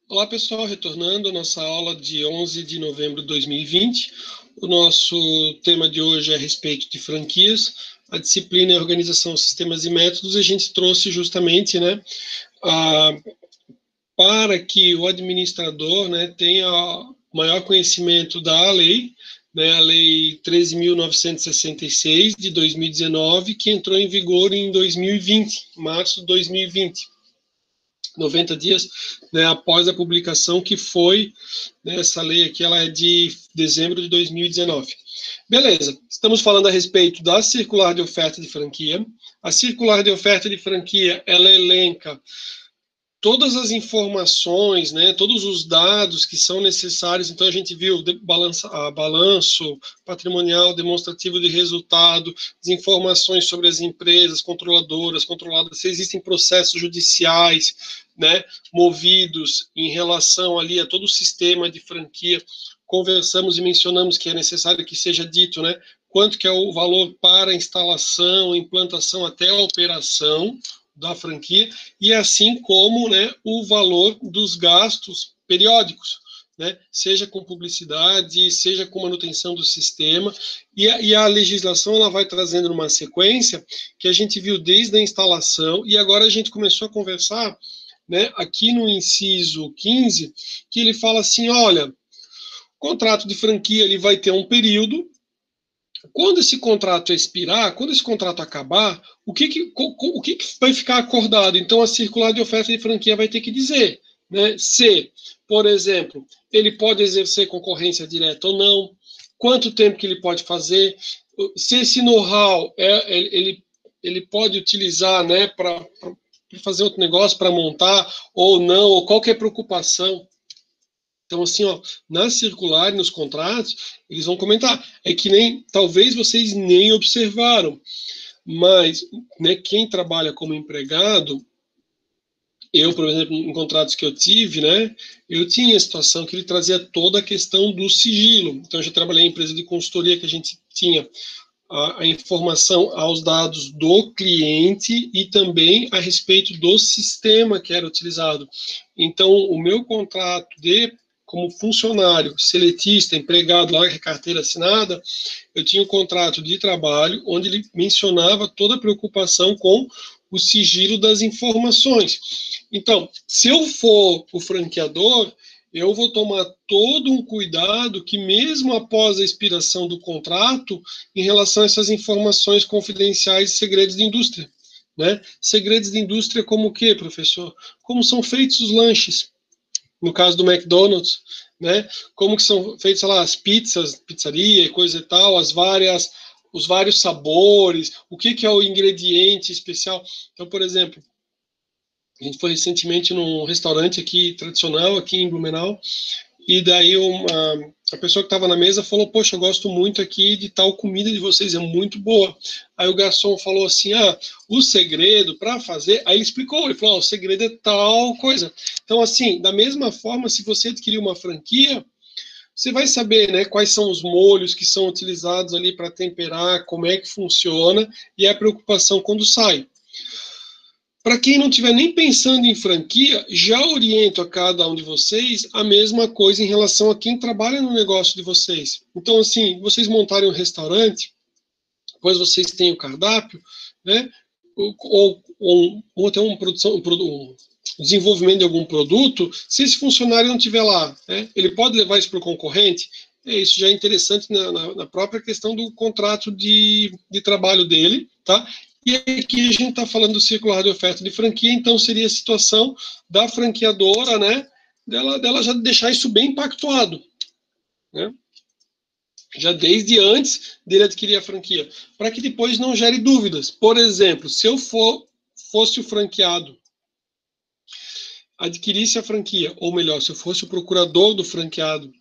Olá, pessoal, retornando à nossa aula de 11 de novembro de 2020. O nosso tema de hoje é a respeito de franquias. A disciplina é Organização, Sistemas e Métodos. A gente trouxe justamente, para que o administrador, tenha maior conhecimento da lei, a Lei 13.966, de 2019, que entrou em vigor em 2020, março de 2020. 90 dias após a publicação, que foi, essa lei aqui, ela é de dezembro de 2019. Beleza, estamos falando a respeito da circular de oferta de franquia. A circular de oferta de franquia, ela elenca todas as informações, todos os dados que são necessários. Então, a gente viu balanço patrimonial, demonstrativo de resultado, as informações sobre as empresas controladoras, controladas, se existem processos judiciais, movidos em relação ali a todo o sistema de franquia. Conversamos e mencionamos que é necessário que seja dito, quanto que é o valor para a instalação, implantação até a operação da franquia, e assim como o valor dos gastos periódicos, seja com publicidade, seja com manutenção do sistema, e a legislação ela vai trazendo uma sequência que a gente viu desde a instalação, e agora a gente começou a conversar, aqui no inciso 15, que ele fala assim, olha, o contrato de franquia ele vai ter um período. Quando esse contrato expirar, quando esse contrato acabar, o que vai ficar acordado? Então, a circular de oferta de franquia vai ter que dizer, se, por exemplo, ele pode exercer concorrência direta ou não, quanto tempo que ele pode fazer, se esse know-how ele pode utilizar para fazer outro negócio, para montar ou não, ou qualquer preocupação. Então, assim, na circular, nos contratos, eles vão comentar. É que talvez vocês nem observaram, mas quem trabalha como empregado, eu, por exemplo, em contratos que eu tive, eu tinha a situação que ele trazia toda a questão do sigilo. Então, eu já trabalhei em empresa de consultoria que a gente tinha a informação aos dados do cliente e também a respeito do sistema que era utilizado. Então, o meu contrato como funcionário, seletista, empregado lá, carteira assinada, eu tinha um contrato de trabalho onde ele mencionava toda a preocupação com o sigilo das informações. Então, se eu for o franqueador, eu vou tomar todo um cuidado que mesmo após a expiração do contrato, em relação a essas informações confidenciais e segredos de indústria. Segredos de indústria como o quê, professor? Como são feitos os lanches? No caso do McDonald's, como que são feitas, sei lá, as pizzas, pizzaria e coisa e tal, os vários sabores, o que é o ingrediente especial. Então, por exemplo, a gente foi recentemente num restaurante aqui, tradicional, aqui em Blumenau, e daí a pessoa que estava na mesa falou, poxa, eu gosto muito aqui de tal comida de vocês, é muito boa. Aí o garçom falou assim, o segredo para fazer, aí ele explicou, ele falou, o segredo é tal coisa. Então, assim, da mesma forma, se você adquirir uma franquia, você vai saber, quais são os molhos que são utilizados ali para temperar, como é que funciona, e a preocupação quando sai. Para quem não estiver nem pensando em franquia, já oriento a cada um de vocês a mesma coisa em relação a quem trabalha no negócio de vocês. Então, assim, vocês montarem um restaurante, depois vocês têm o cardápio, ou até um desenvolvimento de algum produto, se esse funcionário não estiver lá, ele pode levar isso para o concorrente? Isso já é interessante na própria questão do contrato de trabalho dele, tá? E aqui a gente está falando do circular de oferta de franquia, então seria a situação da franqueadora, dela já deixar isso bem pactuado, já desde antes dele adquirir a franquia, para que depois não gere dúvidas. Por exemplo, se eu fosse o franqueado, adquirisse a franquia, ou melhor, se eu fosse o procurador do franqueado,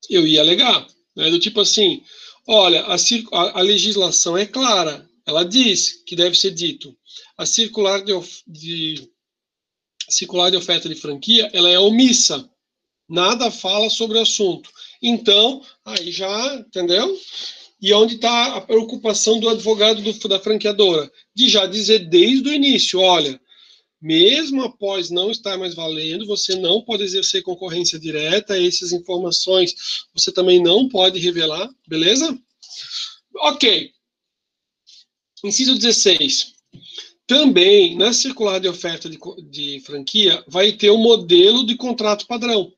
eu ia alegar, do tipo assim, olha, a legislação é clara, ela diz que deve ser dito. A circular de oferta de franquia, ela é omissa. Nada fala sobre o assunto. Então, aí já, entendeu? E onde está a preocupação do advogado da franqueadora? De já dizer desde o início, olha, Mesmo após não estar mais valendo, você não pode exercer concorrência direta, essas informações você também não pode revelar, beleza? Ok. Inciso 16. Também, na circular de oferta de franquia, vai ter o modelo de contrato padrão.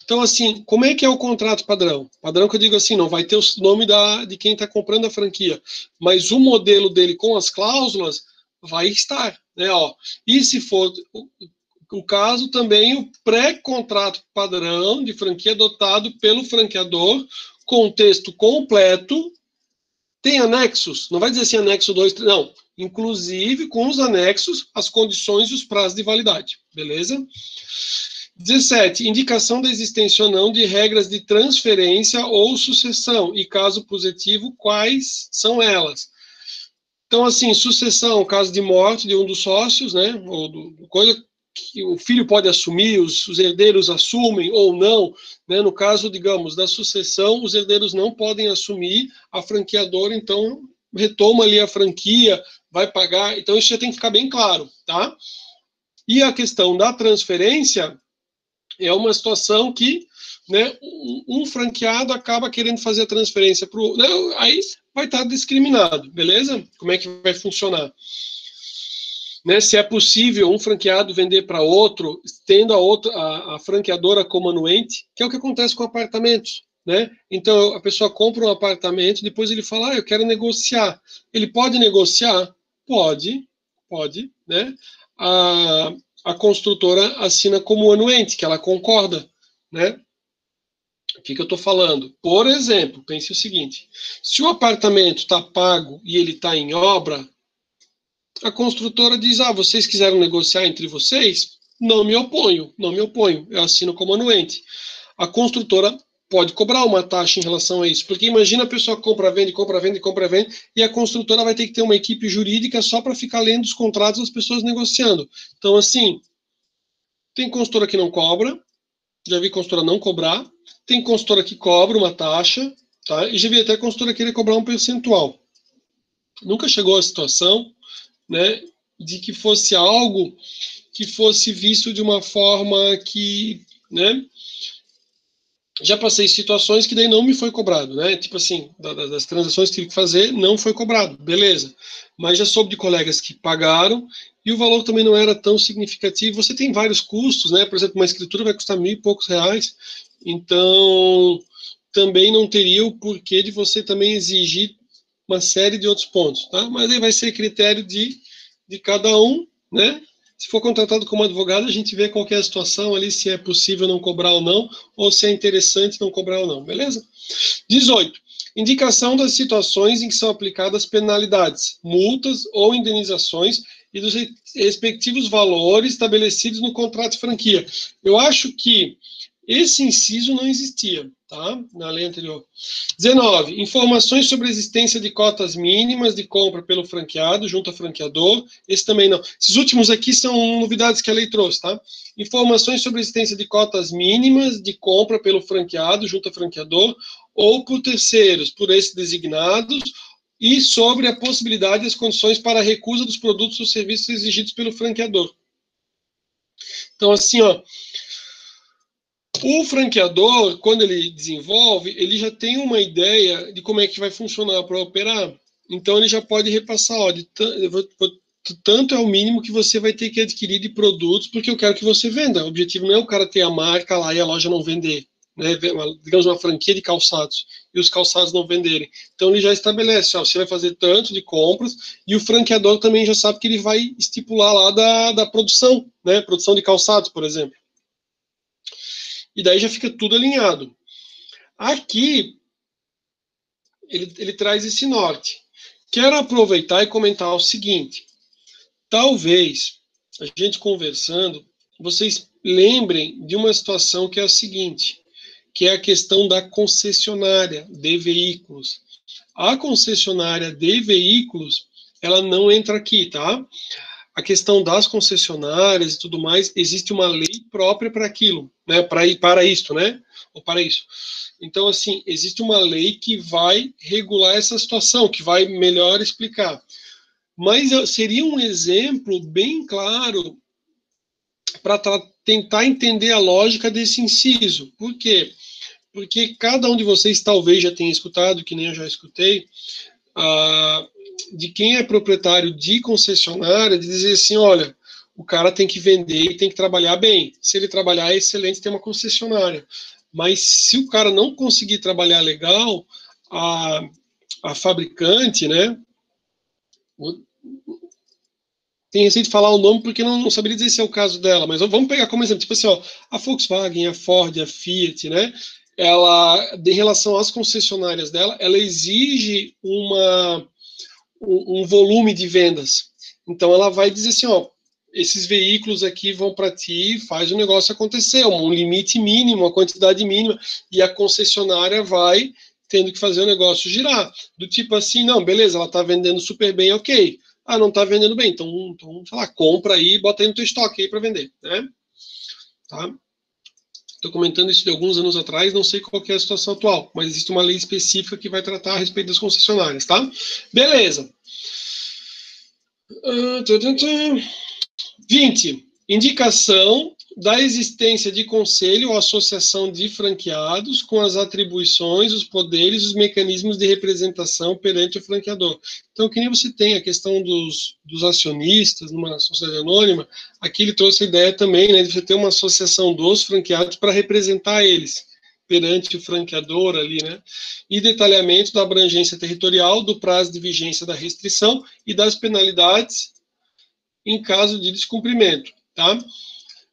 Então, assim, como é que é o contrato padrão? Padrão que eu digo assim, não vai ter o nome de quem está comprando a franquia, mas o modelo dele com as cláusulas vai estar, né? Ó. E se for o caso, também o pré-contrato padrão de franquia adotado pelo franqueador, com texto completo, tem anexos, não vai dizer assim anexo 2, 3, não. Inclusive, com os anexos, as condições e os prazos de validade. Beleza? 17. Indicação da existência ou não de regras de transferência ou sucessão. E, caso positivo, quais são elas? Então, assim, sucessão, caso de morte de um dos sócios, né? Ou coisa que o filho pode assumir, os herdeiros assumem ou não, né? No caso, digamos, da sucessão, os herdeiros não podem assumir, a franqueadora, então, retoma ali a franquia, vai pagar, então isso já tem que ficar bem claro, tá? E a questão da transferência é uma situação que, né, um franqueado acaba querendo fazer a transferência para o... Né, aí vai estar discriminado, beleza? Como é que vai funcionar? Né, se é possível um franqueado vender para outro, tendo a franqueadora como anuente, que é o que acontece com apartamentos. Né? Então, a pessoa compra um apartamento, depois ele fala, eu quero negociar. Ele pode negociar? Pode, né? A construtora assina como anuente, que ela concorda, né? O que eu estou falando? Por exemplo, pense o seguinte, se o apartamento está pago e ele está em obra, a construtora diz, vocês quiseram negociar entre vocês? Não me oponho, eu assino como anuente. A construtora pode cobrar uma taxa em relação a isso, porque imagina a pessoa compra, vende, e a construtora vai ter que ter uma equipe jurídica só para ficar lendo os contratos das pessoas negociando. Então, assim, tem consultora que não cobra, já vi consultora não cobrar, tem consultora que cobra uma taxa, tá? E já vi até consultora querer cobrar um percentual. Nunca chegou a situação, né, de que fosse algo que fosse visto de uma forma que, né, já passei situações que daí não me foi cobrado, né, tipo assim, das transações que tive que fazer, não foi cobrado, beleza, mas já soube de colegas que pagaram e o valor também não era tão significativo. Você tem vários custos, né, por exemplo, uma escritura vai custar R$ 1.000 e poucos, então também não teria o porquê de você também exigir uma série de outros pontos, tá? Mas aí vai ser critério de cada um, né? Se for contratado como advogado, a gente vê qual é a situação ali, se é possível não cobrar ou não, ou se é interessante não cobrar ou não, beleza? 18. Indicação das situações em que são aplicadas penalidades, multas ou indenizações e dos respectivos valores estabelecidos no contrato de franquia. Eu acho que esse inciso não existia, tá? Na lei anterior. 19. Informações sobre a existência de cotas mínimas de compra pelo franqueado, junto ao franqueador. Esse também não. Esses últimos aqui são novidades que a lei trouxe, tá? Informações sobre a existência de cotas mínimas de compra pelo franqueado, junto ao franqueador, ou por terceiros, por esses designados, e sobre a possibilidade e as condições para a recusa dos produtos ou serviços exigidos pelo franqueador. Então, assim, ó, o franqueador, quando ele desenvolve, ele já tem uma ideia de como é que vai funcionar para operar. Então, ele já pode repassar, tanto é o mínimo que você vai ter que adquirir de produtos, porque eu quero que você venda. O objetivo não é o cara ter a marca lá e a loja não vender, né? Digamos, uma franquia de calçados, e os calçados não venderem. Então, ele já estabelece, você vai fazer tanto de compras, e o franqueador também já sabe que ele vai estipular lá da produção, né? Produção de calçados, por exemplo. E daí já fica tudo alinhado. Aqui, ele traz esse norte. Quero aproveitar e comentar o seguinte. Talvez, a gente conversando, vocês lembrem de uma situação que é a seguinte, que é a questão da concessionária de veículos. A concessionária de veículos, ela não entra aqui, tá? A questão das concessionárias e tudo mais, existe uma lei própria para aquilo, né? Para isso, né? Ou para isso. Então, assim, existe uma lei que vai regular essa situação, que vai melhor explicar. Mas seria um exemplo bem claro para tentar entender a lógica desse inciso. Por quê? Porque cada um de vocês talvez já tenha escutado, que nem eu já escutei, de quem é proprietário de concessionária, de dizer assim, olha, o cara tem que vender e tem que trabalhar bem. Se ele trabalhar, é excelente ter uma concessionária. Mas se o cara não conseguir trabalhar legal, a fabricante, né, tem receio de falar o nome porque não saberia dizer se é o caso dela, mas vamos pegar como exemplo, tipo assim, ó, a Volkswagen, a Ford, a Fiat, né, ela, em relação às concessionárias dela, ela exige um volume de vendas. Então ela vai dizer assim, ó, esses veículos aqui vão para ti, faz o negócio acontecer, um limite mínimo, uma quantidade mínima, e a concessionária vai tendo que fazer o negócio girar. Do tipo assim, não, beleza, ela está vendendo super bem, ok. Ah, não está vendendo bem, então, sei lá, compra aí e bota aí no teu estoque aí para vender, né? Tá? Estou comentando isso de alguns anos atrás, não sei qual que é a situação atual, mas existe uma lei específica que vai tratar a respeito das concessionárias, tá? Beleza. 20. Indicação da existência de conselho ou associação de franqueados com as atribuições, os poderes e os mecanismos de representação perante o franqueador. Então, que nem você tem a questão dos acionistas numa sociedade anônima, aqui ele trouxe a ideia também, né, de você ter uma associação dos franqueados para representar eles perante o franqueador ali, né, e detalhamento da abrangência territorial, do prazo de vigência da restrição e das penalidades em caso de descumprimento, tá?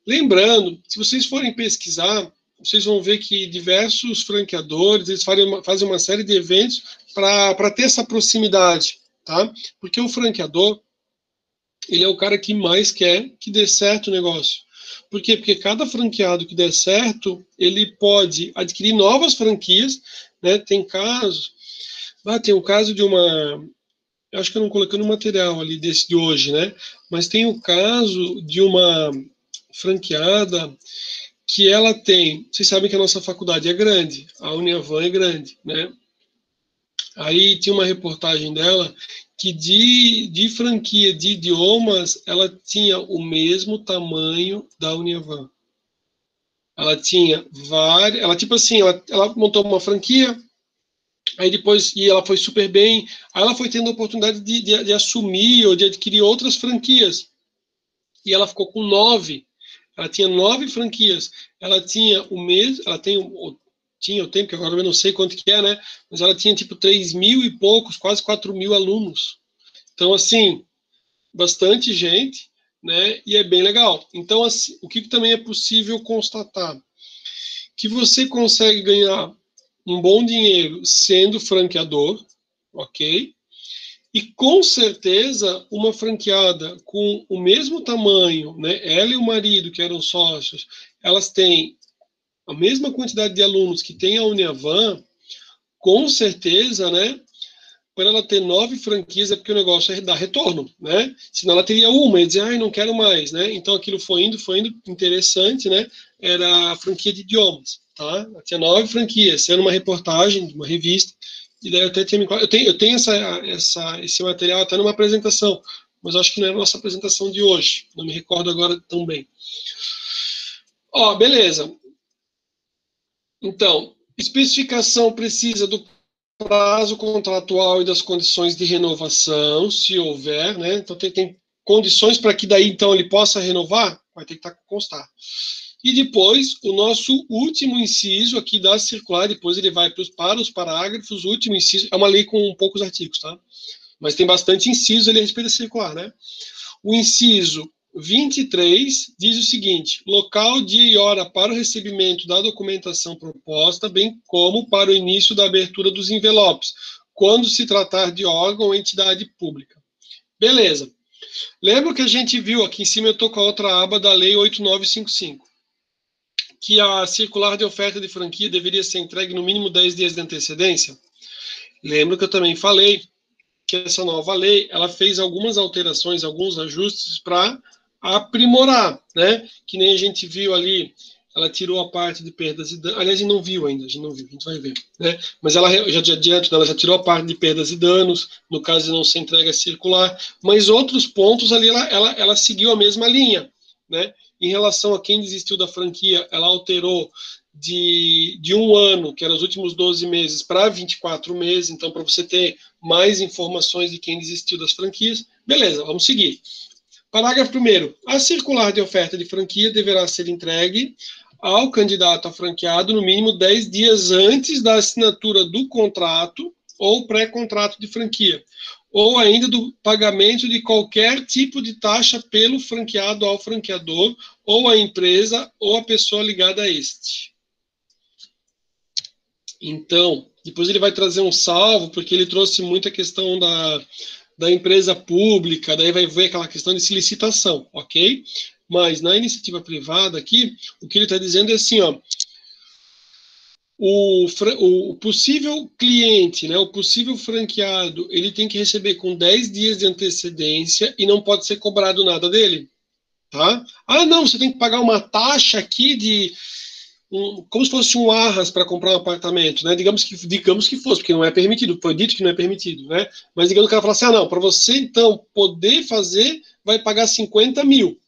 Lembrando, se vocês forem pesquisar, vocês vão ver que diversos franqueadores, eles fazem uma série de eventos para ter essa proximidade, tá? Porque o franqueador, ele é o cara que mais quer que dê certo o negócio. Por quê? Porque cada franqueado que der certo, ele pode adquirir novas franquias, né? Tem casos, tem o caso de uma, eu acho que eu não coloquei no material ali desse de hoje, né? Mas tem o caso de uma franqueada que ela tem, vocês sabem que a nossa faculdade é grande, a Uniavan é grande, né? Aí tinha uma reportagem dela que de franquia de idiomas, ela tinha o mesmo tamanho da Uniavan. Ela tinha várias, ela tipo assim, ela montou uma franquia, aí depois, e ela foi super bem, aí ela foi tendo a oportunidade de assumir ou de adquirir outras franquias. E ela ficou com 9. Ela tinha 9 franquias. Ela tinha o mesmo, ela tem tinha o tempo, que agora eu não sei quanto que é, né? Mas ela tinha tipo 3.000 e poucos, quase 4.000 alunos. Então, assim, bastante gente, né? E é bem legal. Então, assim, o que também é possível constatar? Que você consegue ganhar um bom dinheiro sendo franqueador, ok? E com certeza uma franqueada com o mesmo tamanho, né? Ela e o marido, que eram sócios, elas têm a mesma quantidade de alunos que tem a Uniavan, com certeza, né? Para ela ter 9 franquias é porque o negócio dá retorno, né? Senão ela teria uma e dizer, ai, não quero mais, né? Então aquilo foi indo, interessante, né? Era a franquia de idiomas, tá? Ela tinha 9 franquias, sendo uma reportagem de uma revista. E daí eu até tinha, eu tenho esse material até numa apresentação, mas acho que não é a nossa apresentação de hoje. Não me recordo agora tão bem. Ó, beleza. Então, especificação precisa do prazo contratual e das condições de renovação, se houver, né? Então tem condições para que daí então ele possa renovar, vai ter que constar. E depois, o nosso último inciso aqui da circular, depois ele vai para os parágrafos, o último inciso, é uma lei com poucos artigos, tá? Mas tem bastante inciso ali a respeito da circular, né? O inciso 23 diz o seguinte: local, dia e hora para o recebimento da documentação proposta, bem como para o início da abertura dos envelopes, quando se tratar de órgão ou entidade pública. Beleza. Lembra que a gente viu aqui em cima, eu estou com a outra aba da Lei 8955, que a circular de oferta de franquia deveria ser entregue no mínimo 10 dias de antecedência? Lembra que eu também falei que essa nova lei, ela fez algumas alterações, alguns ajustes para aprimorar, né? Que nem a gente viu ali, ela tirou a parte de perdas e danos, aliás, a gente não viu ainda, a gente vai ver, né? Mas ela, já de adianto, ela já tirou a parte de perdas e danos, no caso de não ser entrega circular, mas outros pontos ali, ela seguiu a mesma linha, né? Em relação a quem desistiu da franquia, ela alterou de 1 ano, que eram os últimos 12 meses, para 24 meses, então para você ter mais informações de quem desistiu das franquias. Beleza, vamos seguir. Parágrafo 1º. A circular de oferta de franquia deverá ser entregue ao candidato a franqueado no mínimo 10 dias antes da assinatura do contrato ou pré-contrato de franquia, ou ainda do pagamento de qualquer tipo de taxa pelo franqueado ao franqueador, ou à empresa, ou à pessoa ligada a este. Então, depois ele vai trazer um salvo, porque ele trouxe muita questão da empresa pública, daí vai ver aquela questão de licitação, ok? Mas na iniciativa privada aqui, o que ele está dizendo é assim, ó, o possível cliente, né, o possível franqueado, ele tem que receber com 10 dias de antecedência e não pode ser cobrado nada dele, tá? Ah, não, você tem que pagar uma taxa aqui de como se fosse um arras para comprar um apartamento, né? Digamos que fosse, porque não é permitido, foi dito que não é permitido, né? Mas digamos que ela fala assim, ah, não, para você então poder fazer, vai pagar 50 mil.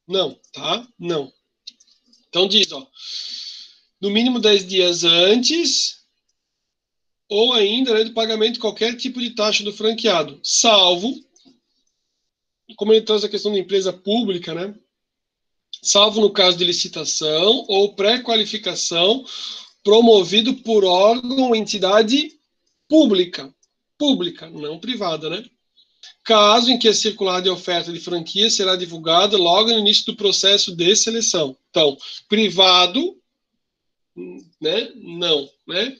Não, tá? Não. Então diz, ó, no mínimo 10 dias antes, ou ainda, né, do pagamento de qualquer tipo de taxa do franqueado, salvo, como ele traz a questão da empresa pública, né? Salvo no caso de licitação ou pré-qualificação promovido por órgão ou entidade pública, não privada, né? Caso em que a circular de oferta de franquia será divulgada logo no início do processo de seleção. Então, privado, né? Não, né?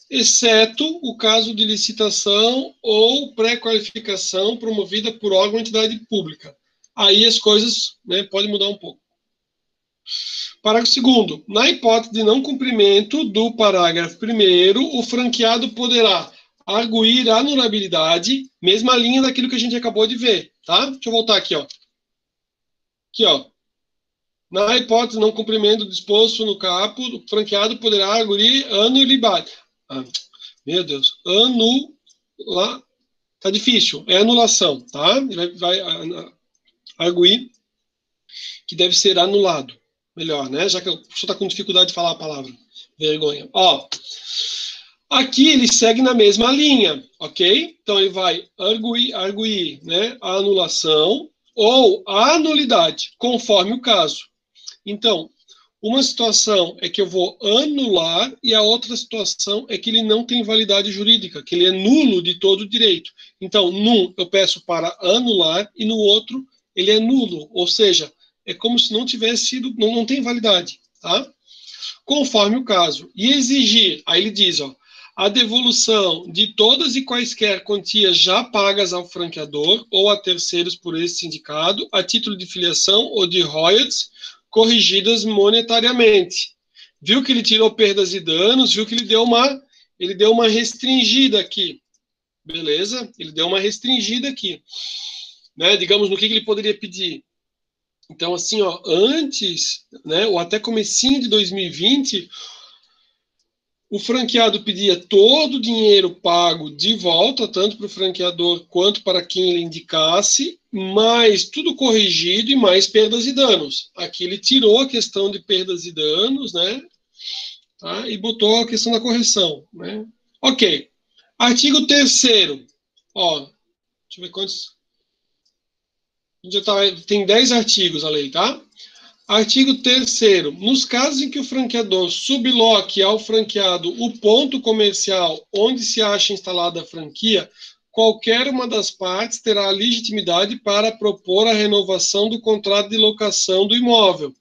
Exceto o caso de licitação ou pré-qualificação promovida por órgão ou entidade pública. Aí as coisas, né, podem mudar um pouco. Parágrafo 2º. Na hipótese de não cumprimento do parágrafo 1º, o franqueado poderá arguir a anulabilidade, mesma linha daquilo que a gente acabou de ver, tá? Deixa eu voltar aqui, ó. Aqui, ó. Na hipótese de não cumprimento do disposto no capo, o franqueado poderá arguir anulabilidade. Ah, meu Deus. Tá difícil. É anulação, tá? Ele vai arguir que deve ser anulado. Melhor, né? Já que o professor está com dificuldade de falar a palavra. Vergonha. Ó, aqui ele segue na mesma linha, ok? Então ele vai arguir, né, a anulação ou a anulidade, conforme o caso. Então, uma situação é que eu vou anular e a outra situação é que ele não tem validade jurídica, que ele é nulo de todo o direito. Então, num eu peço para anular e no outro ele é nulo, ou seja, é como se não tivesse sido, não tem validade, tá? Conforme o caso. E exigir, aí ele diz, ó, a devolução de todas e quaisquer quantias já pagas ao franqueador ou a terceiros por esse sindicado, a título de filiação ou de royalties, corrigidas monetariamente. Viu que ele tirou perdas e danos, viu que ele deu uma restringida aqui. Beleza? Ele deu uma restringida aqui. Né? Digamos, no que ele poderia pedir? Então, assim, ó, antes, né, ou até comecinho de 2020, o franqueado pedia todo o dinheiro pago de volta, tanto para o franqueador quanto para quem ele indicasse, mais tudo corrigido e mais perdas e danos. Aqui ele tirou a questão de perdas e danos, né, tá, e botou a questão da correção, né. Ok. Artigo 3º. Ó, deixa eu ver quantos... Tem 10 artigos a lei, tá? Artigo 3º. Nos casos em que o franqueador subloque ao franqueado o ponto comercial onde se acha instalada a franquia, qualquer uma das partes terá a legitimidade para propor a renovação do contrato de locação do imóvel,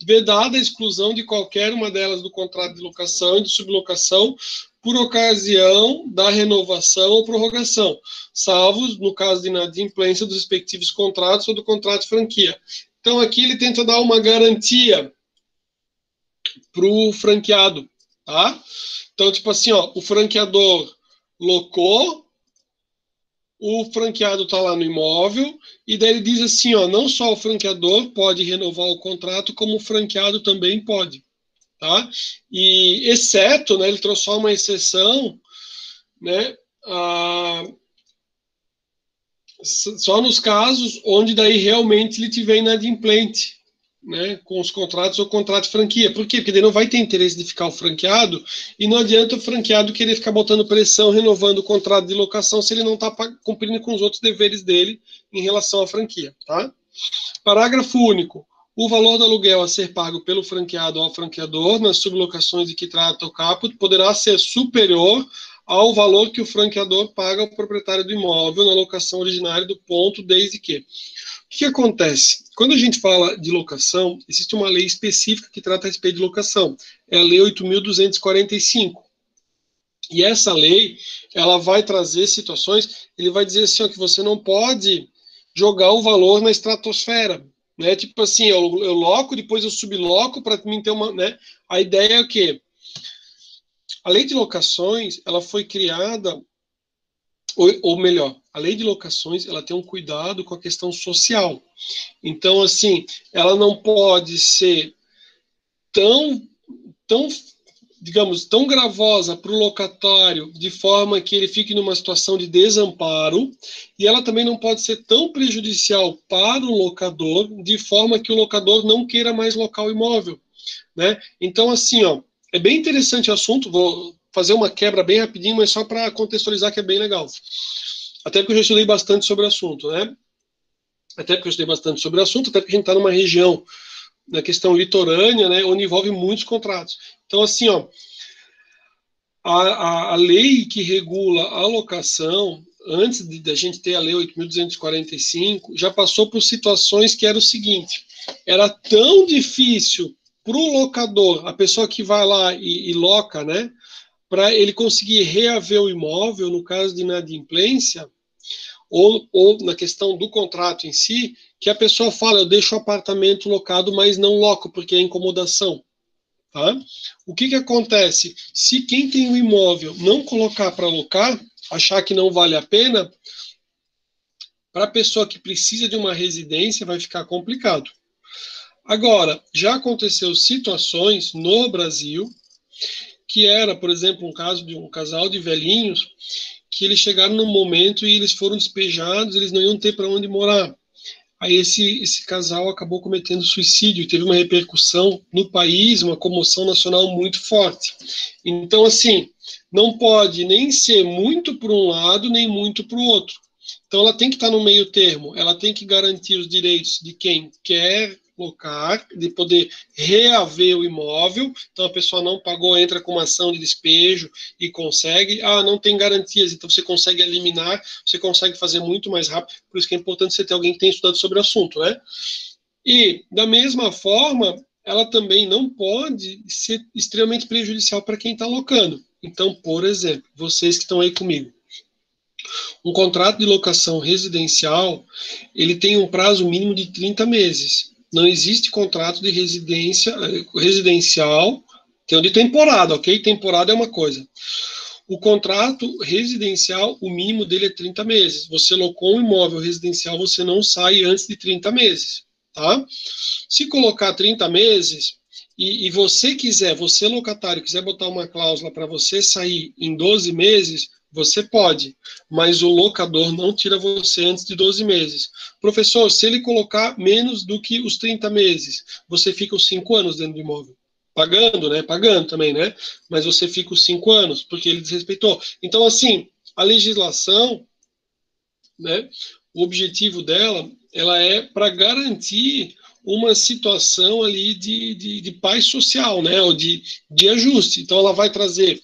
vedada a exclusão de qualquer uma delas do contrato de locação e de sublocação por ocasião da renovação ou prorrogação, salvo no caso de inadimplência dos respectivos contratos ou do contrato de franquia. Então, aqui ele tenta dar uma garantia para o franqueado, tá? Então, tipo assim, ó, o franqueador locou, o franqueado está lá no imóvel, e daí ele diz assim, ó, não só o franqueador pode renovar o contrato, como o franqueado também pode, tá? E, exceto, né, ele trouxe só uma exceção, né, Só nos casos onde daí realmente ele tiver inadimplente, né, com os contratos ou contrato de franquia. Por quê? Porque ele não vai ter interesse de ficar o franqueado e não adianta o franqueado querer ficar botando pressão, renovando o contrato de locação se ele não está cumprindo com os outros deveres dele em relação à franquia, tá? Parágrafo único. O valor do aluguel a ser pago pelo franqueado ao franqueador nas sublocações de que trata o caput poderá ser superior ao valor que o franqueador paga ao proprietário do imóvel na locação originária do ponto, desde que. O que acontece? Quando a gente fala de locação, existe uma lei específica que trata a respeito de locação. É a Lei 8.245. E essa lei, ela vai trazer situações, ele vai dizer assim, ó, que você não pode jogar o valor na estratosfera, né? Tipo assim, eu loco, depois eu subloco para mim ter uma, né? A ideia é o quê? A lei de locações, ela foi criada, ou melhor, a lei de locações, ela tem um cuidado com a questão social. Então, assim, ela não pode ser tão, digamos, tão gravosa para o locatário, de forma que ele fique numa situação de desamparo, e ela também não pode ser tão prejudicial para o locador, de forma que o locador não queira mais locar o imóvel, né? Então, assim, ó, é bem interessante o assunto, vou fazer uma quebra bem rapidinho, mas só para contextualizar que é bem legal. Até porque eu já estudei bastante sobre o assunto, né? Até porque a gente está numa região, na questão litorânea, né, onde envolve muitos contratos. Então, assim, ó, a lei que regula a locação, antes da gente ter a Lei 8.245, já passou por situações que era o seguinte, era tão difícil para o locador, a pessoa que vai lá e loca, né, para ele conseguir reaver o imóvel, no caso de inadimplência, ou na questão do contrato em si, que a pessoa fala, eu deixo o apartamento locado, mas não loco, porque é incomodação. Tá? O que acontece? Se quem tem o imóvel não colocar para alocar, achar que não vale a pena, para a pessoa que precisa de uma residência vai ficar complicado. Agora, já aconteceu situações no Brasil que era, por exemplo, um caso de um casal de velhinhos que eles chegaram num momento e eles foram despejados, eles não iam ter para onde morar. Aí esse casal acabou cometendo suicídio e teve uma repercussão no país, uma comoção nacional muito forte. Então, assim, não pode nem ser muito para um lado, nem muito para o outro. Então, ela tem que estar no meio termo, ela tem que garantir os direitos de quem quer locar, de poder reaver o imóvel. Então, a pessoa não pagou, entra com uma ação de despejo e consegue. Ah, não tem garantias, então você consegue eliminar, você consegue fazer muito mais rápido. Por isso que é importante você ter alguém que tenha estudado sobre o assunto, né? E, da mesma forma, ela também não pode ser extremamente prejudicial para quem está locando. Então, por exemplo, vocês que estão aí comigo, um contrato de locação residencial, ele tem um prazo mínimo de 30 meses. Não existe contrato de residencial, tem o de temporada, ok? Temporada é uma coisa. O contrato residencial, o mínimo dele é 30 meses. Você locou um imóvel residencial, você não sai antes de 30 meses, tá? Se colocar 30 meses e você quiser, você locatário, quiser botar uma cláusula para você sair em 12 meses, você pode, mas o locador não tira você antes de 12 meses. Professor, se ele colocar menos do que os 30 meses, você fica os 5 anos dentro do imóvel. Pagando, né? Pagando também, né? Mas você fica os 5 anos, porque ele desrespeitou. Então, assim, a legislação, né? O objetivo dela, ela é para garantir uma situação ali de paz social, né? Ou de ajuste. Então, ela vai trazer,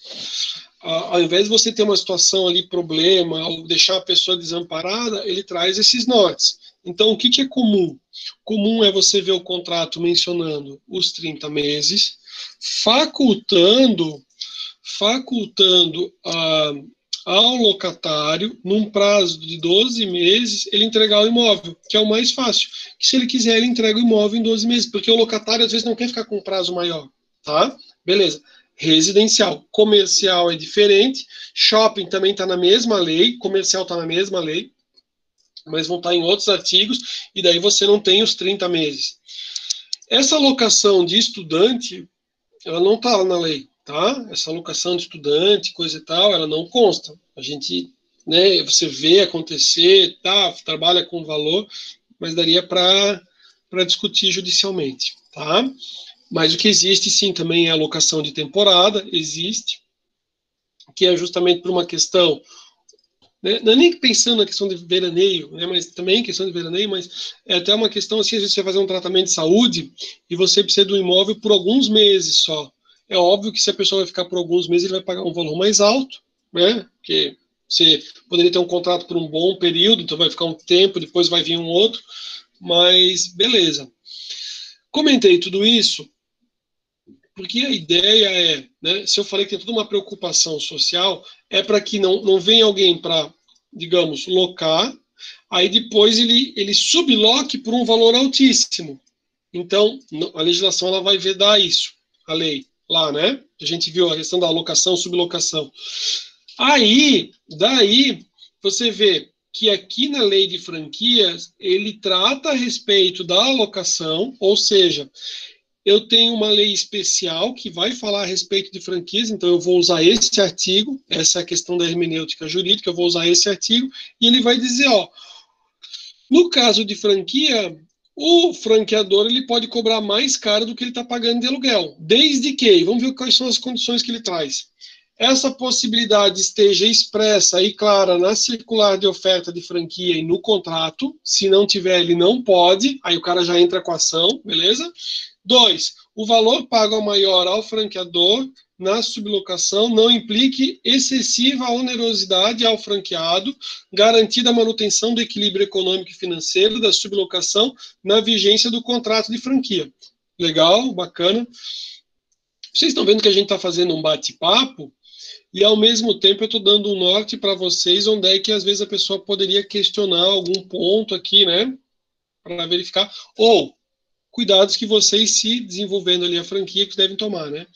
ao invés de você ter uma situação ali, problema, ou deixar a pessoa desamparada, ele traz esses nortes. Então, o que é comum? Comum é você ver o contrato mencionando os 30 meses, facultando ao locatário, num prazo de 12 meses, ele entregar o imóvel, que é o mais fácil. Que se ele quiser, ele entrega o imóvel em 12 meses, porque o locatário, às vezes, não quer ficar com um prazo maior, tá? Beleza. Residencial. Comercial é diferente. Shopping também está na mesma lei. Comercial está na mesma lei. Mas vão estar em outros artigos. E daí você não tem os 30 meses. Essa locação de estudante, ela não está na lei, tá? Essa locação de estudante, coisa e tal, ela não consta. A gente né, você vê acontecer, tá, trabalha com valor, mas daria para discutir judicialmente, tá? Mas o que existe, sim, também é alocação de temporada, existe, que é justamente por uma questão, né, não é nem pensando na questão de veraneio, né, mas também questão de veraneio, mas é até uma questão, assim, às vezes você vai fazer um tratamento de saúde e você precisa do imóvel por alguns meses só. É óbvio que se a pessoa vai ficar por alguns meses, ele vai pagar um valor mais alto, né, porque você poderia ter um contrato por um bom período, então vai ficar um tempo, depois vai vir um outro, mas beleza. Comentei tudo isso porque a ideia é, né, se eu falei que tem toda uma preocupação social, é para que não venha alguém para, digamos, locar, aí depois ele subloque por um valor altíssimo. Então, a legislação ela vai vedar isso, a lei, lá, né? A gente viu a questão da alocação, sublocação. Aí, daí, você vê que aqui na lei de franquias, ele trata a respeito da alocação, ou seja, eu tenho uma lei especial que vai falar a respeito de franquias, então eu vou usar esse artigo, essa é a questão da hermenêutica jurídica, eu vou usar esse artigo, e ele vai dizer, ó, no caso de franquia, o franqueador ele pode cobrar mais caro do que ele está pagando de aluguel, desde que, vamos ver quais são as condições que ele traz. Essa possibilidade esteja expressa e clara na circular de oferta de franquia e no contrato. Se não tiver, ele não pode. Aí o cara já entra com a ação, beleza? 2. O valor pago maior ao franqueador na sublocação não implique excessiva onerosidade ao franqueado, garantida a manutenção do equilíbrio econômico e financeiro da sublocação na vigência do contrato de franquia. Legal, bacana. Vocês estão vendo que a gente está fazendo um bate-papo e, ao mesmo tempo, eu estou dando um norte para vocês onde é que, às vezes, a pessoa poderia questionar algum ponto aqui, né, para verificar. Ou cuidados que vocês, se desenvolvendo ali a franquia, que devem tomar, né?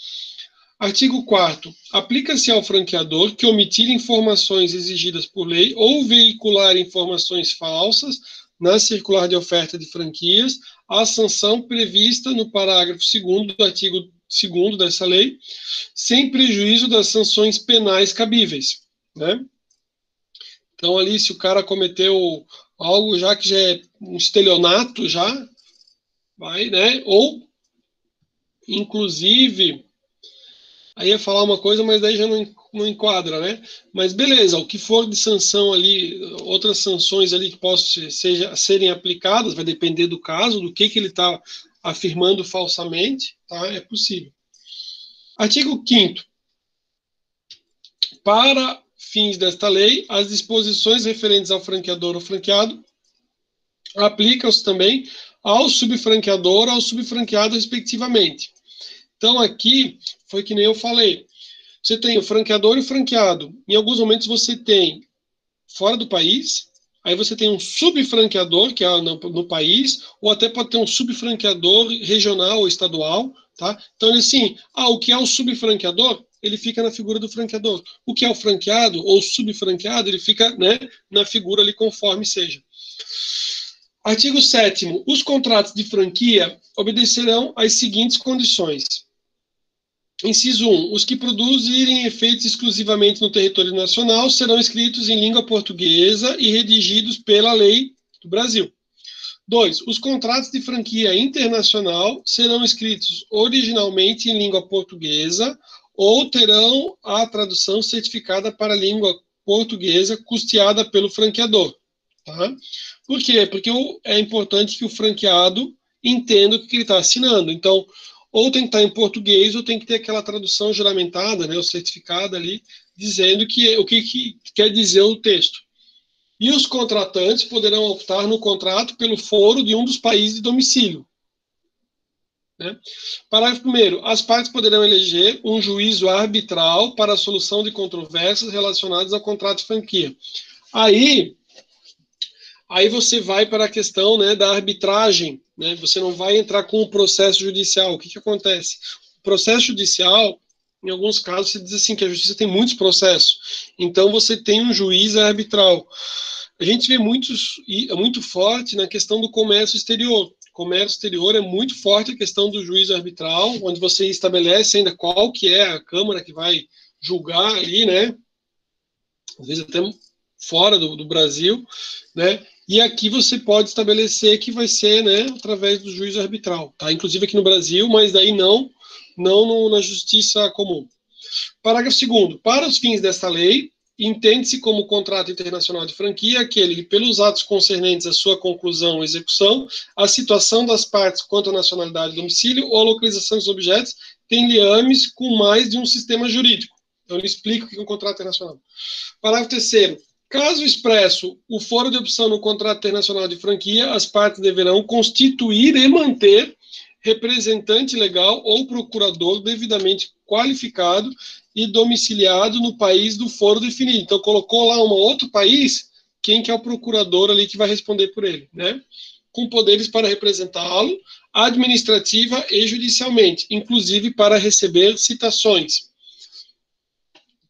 Artigo 4º. Aplica-se ao franqueador que omitir informações exigidas por lei ou veicular informações falsas na circular de oferta de franquias a sanção prevista no parágrafo 2º do artigo 2º dessa lei, sem prejuízo das sanções penais cabíveis, né? Então, ali, se o cara cometeu algo já que já é um estelionato, já vai, né? Ou, inclusive, aí ia falar uma coisa, mas daí já não enquadra, né? Mas beleza, o que for de sanção ali, outras sanções ali que possam serem aplicadas, vai depender do caso, do que ele está afirmando falsamente, tá? É possível. Artigo 5º. Para fins desta lei, as disposições referentes ao franqueador ou franqueado aplicam-se também ao subfranqueador ou ao subfranqueado, respectivamente. Então, aqui, foi que nem eu falei, você tem o franqueador e o franqueado. Em alguns momentos você tem fora do país, aí você tem um subfranqueador, que é no país, ou até pode ter um subfranqueador regional ou estadual, tá? Então, assim, o que é o subfranqueador, ele fica na figura do franqueador. O que é o franqueado ou subfranqueado, ele fica, né, na figura ali conforme seja. Artigo 7º. Os contratos de franquia obedecerão às seguintes condições. Inciso 1. Os que produzirem efeitos exclusivamente no território nacional serão escritos em língua portuguesa e redigidos pela lei do Brasil. 2. Os contratos de franquia internacional serão escritos originalmente em língua portuguesa ou terão a tradução certificada para a língua portuguesa custeada pelo franqueador. Tá? Por quê? Porque é importante que o franqueado entenda o que ele está assinando. Então, ou tem que estar em português, ou tem que ter aquela tradução juramentada, né, ou certificada ali, dizendo o que quer dizer o texto. E os contratantes poderão optar no contrato pelo foro de um dos países de domicílio. Né? Parágrafo 1º. As partes poderão eleger um juízo arbitral para a solução de controvérsias relacionadas ao contrato de franquia. Aí você vai para a questão, né, da arbitragem, né? Você não vai entrar com o processo judicial. O que acontece? O processo judicial, em alguns casos, se diz assim que a justiça tem muitos processos. Então, você tem um juiz arbitral. A gente vê muito forte na questão do comércio exterior. Comércio exterior é muito forte a questão do juiz arbitral, onde você estabelece ainda qual que é a Câmara que vai julgar ali, né? Às vezes até fora do Brasil, né? E aqui você pode estabelecer que vai ser, né, através do juízo arbitral, tá? Inclusive aqui no Brasil, mas daí não na justiça comum. Parágrafo 2º. Para os fins desta lei, entende-se como contrato internacional de franquia aquele que, pelos atos concernentes à sua conclusão ou execução, a situação das partes quanto à nacionalidade, domicílio ou a localização dos objetos tem liames com mais de um sistema jurídico. Então, ele explica o que é um contrato internacional. Parágrafo 3º. Caso expresso o foro de opção no contrato internacional de franquia, as partes deverão constituir e manter representante legal ou procurador devidamente qualificado e domiciliado no país do foro definido. Então, colocou lá um outro país, quem que é o procurador ali que vai responder por ele, né? Com poderes para representá-lo administrativa e judicialmente, inclusive para receber citações,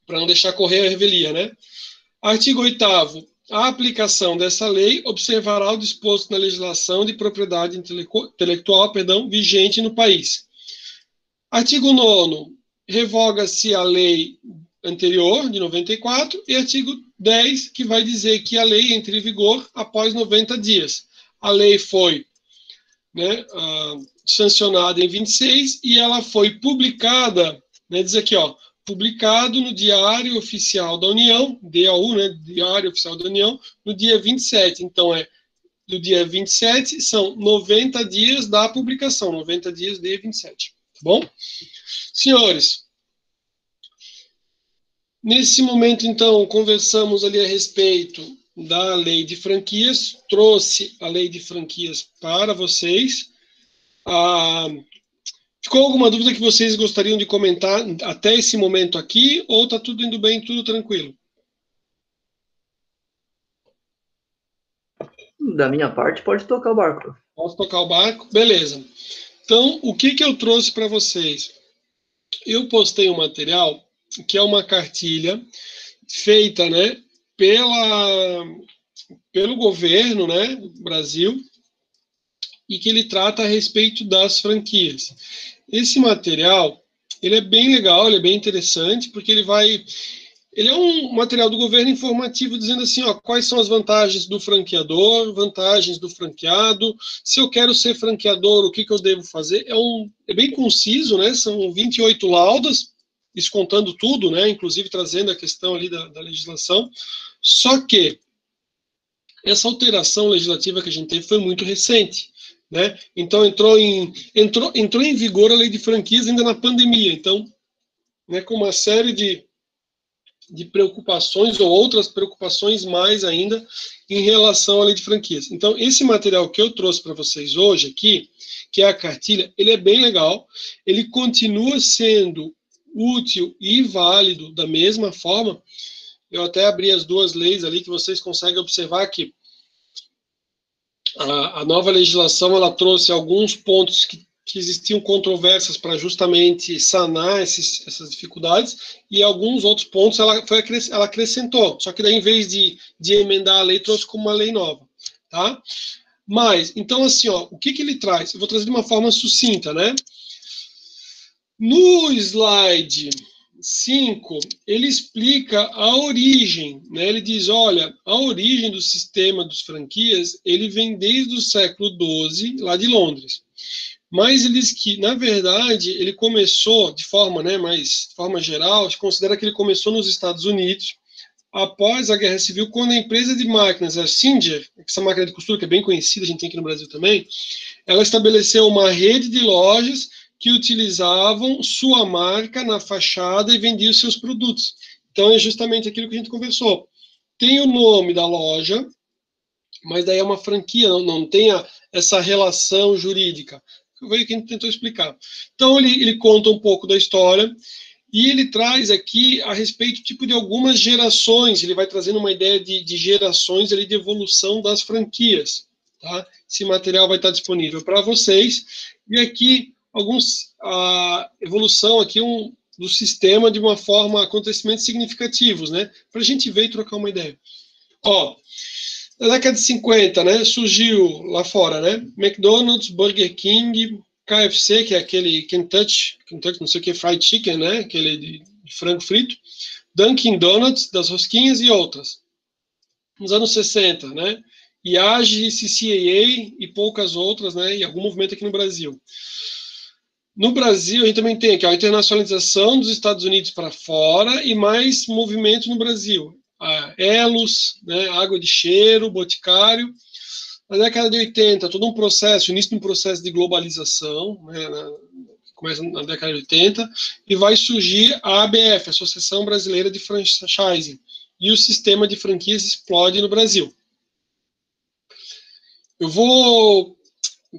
para não deixar correr a revelia, né? Artigo 8º. A aplicação dessa lei observará o disposto na legislação de propriedade intelectual, vigente no país. Artigo 9º. Revoga-se a lei anterior, de 94, e artigo 10, que vai dizer que a lei entra em vigor após 90 dias. A lei foi, né, sancionada em 26 e ela foi publicada, né, diz aqui, ó, publicado no Diário Oficial da União, DOU, né, Diário Oficial da União, no dia 27. Então, do dia 27, são 90 dias da publicação, 90 dias de 27. Tá bom? Senhores, nesse momento, então, conversamos ali a respeito da lei de franquias, trouxe a lei de franquias para vocês. Ficou alguma dúvida que vocês gostariam de comentar até esse momento aqui, ou está tudo indo bem, tudo tranquilo? Da minha parte, pode tocar o barco. Posso tocar o barco? Beleza. Então, o que eu trouxe para vocês? Eu postei um material que é uma cartilha feita, né, pelo governo, né, do Brasil, e que ele trata a respeito das franquias. Esse material, ele é bem legal, ele é bem interessante, porque ele é um material do governo informativo dizendo assim, ó, quais são as vantagens do franqueador, vantagens do franqueado, se eu quero ser franqueador, o que eu devo fazer? É bem conciso, né? São 28 laudas, descontando tudo, né? Inclusive trazendo a questão ali da legislação. Só que essa alteração legislativa que a gente teve foi muito recente, né? Então entrou em vigor a lei de franquias ainda na pandemia. Então, né, com uma série de preocupações ou outras preocupações mais ainda em relação à lei de franquias. Então, esse material que eu trouxe para vocês hoje aqui, que é a cartilha, ele é bem legal, ele continua sendo útil e válido da mesma forma. Eu até abri as duas leis ali que vocês conseguem observar que a nova legislação ela trouxe alguns pontos que existiam controvérsias para justamente sanar essas dificuldades, e alguns outros pontos ela acrescentou, só que daí, em vez de emendar a lei, trouxe como uma lei nova, tá? Mas, então, assim, ó, o que ele traz? Eu vou trazer de uma forma sucinta, né? No slide 5, ele explica a origem, né? Ele diz, olha, a origem do sistema dos franquias, ele vem desde o século XII, lá de Londres. Mas ele diz que, na verdade, ele começou de forma, né, mais de forma geral, se considera que ele começou nos Estados Unidos, após a Guerra Civil, quando a empresa de máquinas, a Singer, essa máquina de costura que é bem conhecida, a gente tem aqui no Brasil também, ela estabeleceu uma rede de lojas que utilizavam sua marca na fachada e vendiam seus produtos. Então, é justamente aquilo que a gente conversou. Tem o nome da loja, mas daí é uma franquia, não tem essa relação jurídica. Foi o que a gente tentou explicar. Então, ele conta um pouco da história e ele traz aqui a respeito tipo de algumas gerações, ele vai trazendo uma ideia de gerações ali de evolução das franquias. Tá? Esse material vai estar disponível para vocês. E aqui, a evolução aqui do sistema de uma forma, acontecimentos significativos, né? Para a gente ver e trocar uma ideia. Ó, na década de 50, né, surgiu lá fora, né, McDonald's, Burger King, KFC, que é aquele Kentucky não sei o que, Fried Chicken, né, aquele de frango frito, Dunkin' Donuts, das rosquinhas e outras. nos anos 60, né? IAGE, CCAA e poucas outras, né? E algum movimento aqui no Brasil. No Brasil, a gente também tem aqui a internacionalização dos Estados Unidos para fora e mais movimento no Brasil. Elos, né, Água de Cheiro, Boticário. Na década de 80, todo um processo, início de um processo de globalização, né, começa na década de 80, e vai surgir a ABF, Associação Brasileira de Franchising, e o sistema de franquias explode no Brasil. Eu vou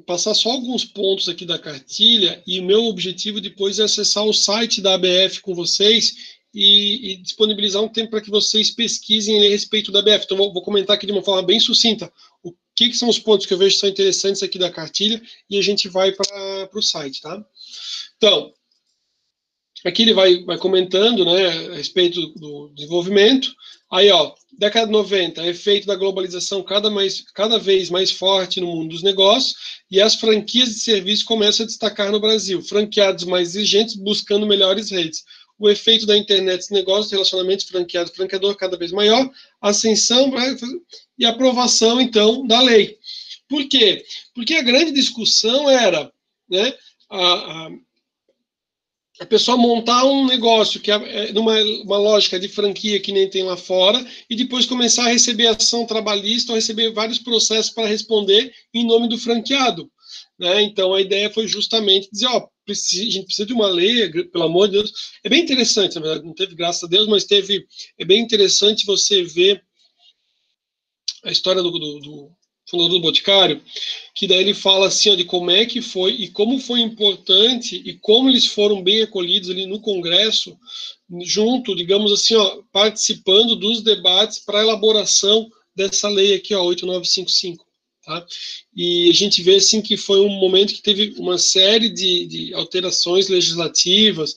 passar só alguns pontos aqui da cartilha, e o meu objetivo depois é acessar o site da ABF com vocês e disponibilizar um tempo para que vocês pesquisem a respeito da ABF. Então, vou comentar aqui de uma forma bem sucinta o que são os pontos que eu vejo que são interessantes aqui da cartilha, e a gente vai para o site, tá? Então, aqui ele vai comentando, né, a respeito do desenvolvimento. Aí, ó, década de 90, efeito da globalização cada vez mais forte no mundo dos negócios, e as franquias de serviço começam a destacar no Brasil. Franqueados mais exigentes buscando melhores redes. O efeito da internet dos negócios, relacionamentos franqueador cada vez maior, ascensão e aprovação, então, da lei. Por quê? Porque a grande discussão era, né, a pessoa montar um negócio que é numa lógica de franquia que nem tem lá fora, e depois começar a receber ação trabalhista ou receber vários processos para responder em nome do franqueado, né? Então a ideia foi justamente dizer, ó, a gente precisa de uma lei, pelo amor de Deus. É bem interessante, na verdade, não teve, graças a Deus, mas é bem interessante você ver a história do fundador do Boticário, que daí ele fala assim, ó, de como é que foi e como foi importante e como eles foram bem acolhidos ali no Congresso, junto, digamos assim, ó, participando dos debates para a elaboração dessa lei aqui, ó, 8955. Tá? E a gente vê assim que foi um momento que teve uma série de alterações legislativas,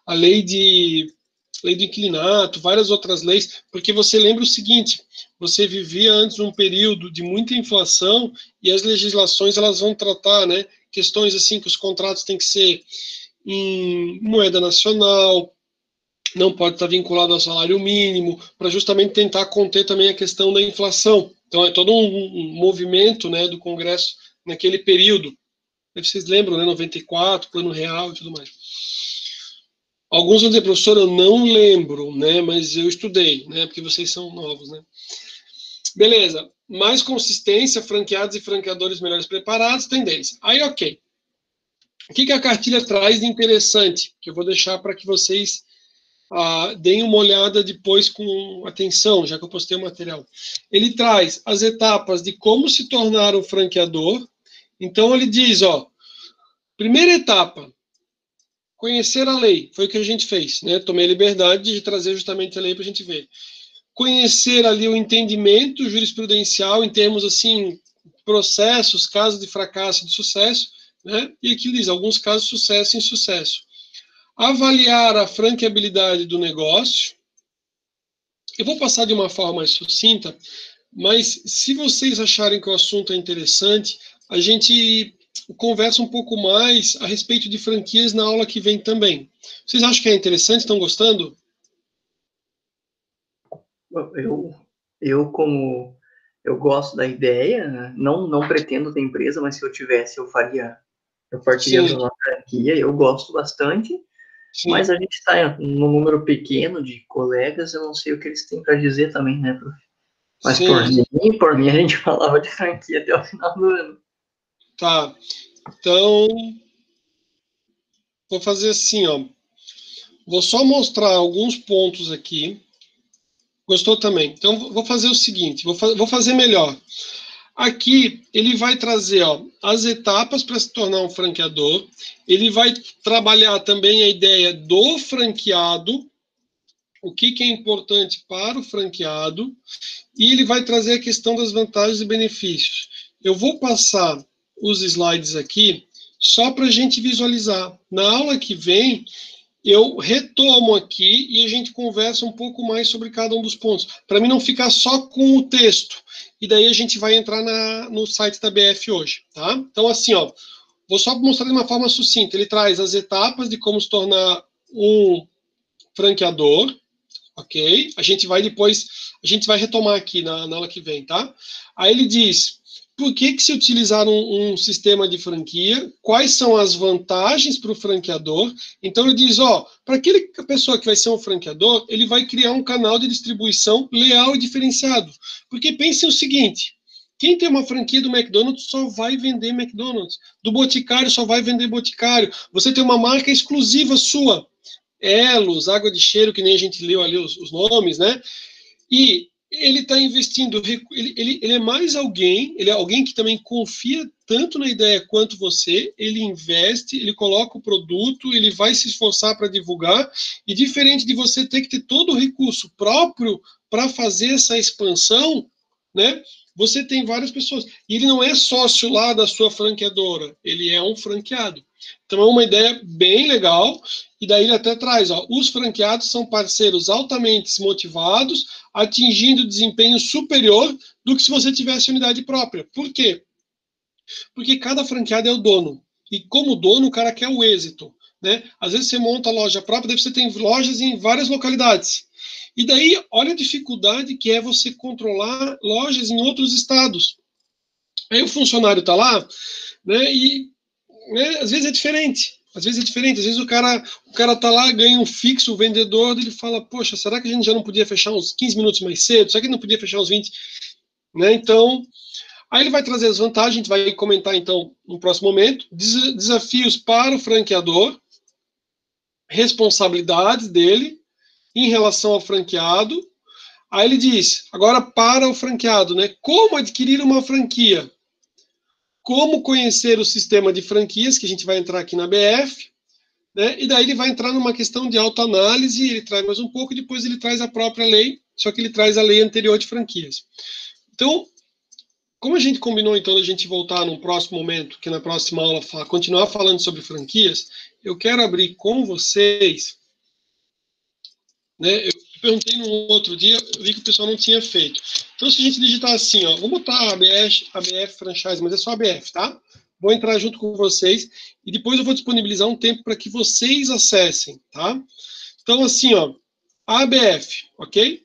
a lei do inquilinato, várias outras leis, porque você lembra o seguinte, você vivia antes um período de muita inflação e as legislações elas vão tratar, né, questões assim que os contratos têm que ser em moeda nacional, não pode estar vinculado ao salário mínimo, para justamente tentar conter também a questão da inflação. Então é todo um movimento, né, do Congresso naquele período. Vocês lembram, né, 94, Plano Real e tudo mais. Alguns vão dizer, professor, eu não lembro, né, mas eu estudei, né, porque vocês são novos, né. Beleza, mais consistência, franqueados e franqueadores melhores preparados, tendência. Aí, ok. O que a cartilha traz de interessante? Que eu vou deixar para que vocês deem uma olhada depois com atenção, já que eu postei o material. Ele traz as etapas de como se tornar um franqueador. Então, ele diz, ó, primeira etapa, conhecer a lei. Foi o que a gente fez, né? Tomei a liberdade de trazer justamente a lei para a gente ver. Conhecer ali o entendimento jurisprudencial em termos, assim, processos, casos de fracasso e de sucesso, né? E aqui diz, alguns casos de sucesso e insucesso. Avaliar a franqueabilidade do negócio. Eu vou passar de uma forma mais sucinta, mas se vocês acharem que o assunto é interessante, a gente conversa um pouco mais a respeito de franquias na aula que vem também. Vocês acham que é interessante? Estão gostando? Como eu gosto da ideia, né? Não pretendo ter empresa, mas se eu tivesse, eu partiria para uma franquia, eu gosto bastante. Sim. Mas a gente está num número pequeno de colegas, eu não sei o que eles têm para dizer também, né, prof? Mas por mim, a gente falava de franquia até o final do ano. Tá. Então, vou fazer assim, ó. Vou só mostrar alguns pontos aqui. Gostou também? Então, vou fazer o seguinte, vou fazer melhor. Aqui, ele vai trazer, ó, as etapas para se tornar um franqueador. Ele vai trabalhar também a ideia do franqueado, o que é importante para o franqueado, e ele vai trazer a questão das vantagens e benefícios. Eu vou passar os slides aqui só para a gente visualizar. Na aula que vem, eu retomo aqui e a gente conversa um pouco mais sobre cada um dos pontos, para mim não ficar só com o texto. E daí a gente vai entrar no site da BF hoje, tá? Então, assim, ó, vou só mostrar de uma forma sucinta. Ele traz as etapas de como se tornar um franqueador, ok? A gente vai retomar aqui na aula que vem, tá? Aí ele diz, por que se utilizar um sistema de franquia? Quais são as vantagens para o franqueador? Então ele diz, para aquela pessoa que vai ser um franqueador, ele vai criar um canal de distribuição leal e diferenciado. Porque pensem o seguinte, quem tem uma franquia do McDonald's só vai vender McDonald's. Do Boticário só vai vender Boticário. Você tem uma marca exclusiva sua. Elos, Água de Cheiro, que nem a gente leu ali os nomes, né? E ele está investindo, ele é mais alguém, ele é alguém que também confia tanto na ideia quanto você, ele investe, ele coloca o produto, ele vai se esforçar para divulgar, e diferente de você ter que ter todo o recurso próprio para fazer essa expansão, né? Você tem várias pessoas. E ele não é sócio lá da sua franqueadora, ele é um franqueado. Então é uma ideia bem legal, e daí ele até traz, os franqueados são parceiros altamente motivados, atingindo desempenho superior do que se você tivesse unidade própria. Por quê? Porque cada franqueado é o dono, e como dono o cara quer o êxito, né? Às vezes você monta a loja própria, daí você tem lojas em várias localidades. E daí, olha a dificuldade que é você controlar lojas em outros estados. Aí o funcionário está lá, né, e às vezes é diferente. Às vezes o cara tá lá, ganha um fixo, o vendedor, ele fala, poxa, será que a gente já não podia fechar uns 15 minutos mais cedo? Será que não podia fechar uns 20? Né? Então, aí ele vai trazer as vantagens, a gente vai comentar então no próximo momento, desafios para o franqueador, responsabilidades dele em relação ao franqueado. Aí ele diz, agora para o franqueado, né? Como adquirir uma franquia? Como conhecer o sistema de franquias, que a gente vai entrar aqui na BF, né? E daí ele vai entrar numa questão de autoanálise, ele traz mais um pouco, e depois ele traz a própria lei, só que ele traz a lei anterior de franquias. Então, como a gente combinou, então, a gente voltar num próximo momento, que na próxima aula continuar falando sobre franquias, eu quero abrir com vocês, né? Eu perguntei no outro dia, eu vi que o pessoal não tinha feito. Então, se a gente digitar assim, vou botar ABF Franchise, mas é só ABF, tá? Vou entrar junto com vocês e depois eu vou disponibilizar um tempo para que vocês acessem, tá? Então, assim, ABF, ok?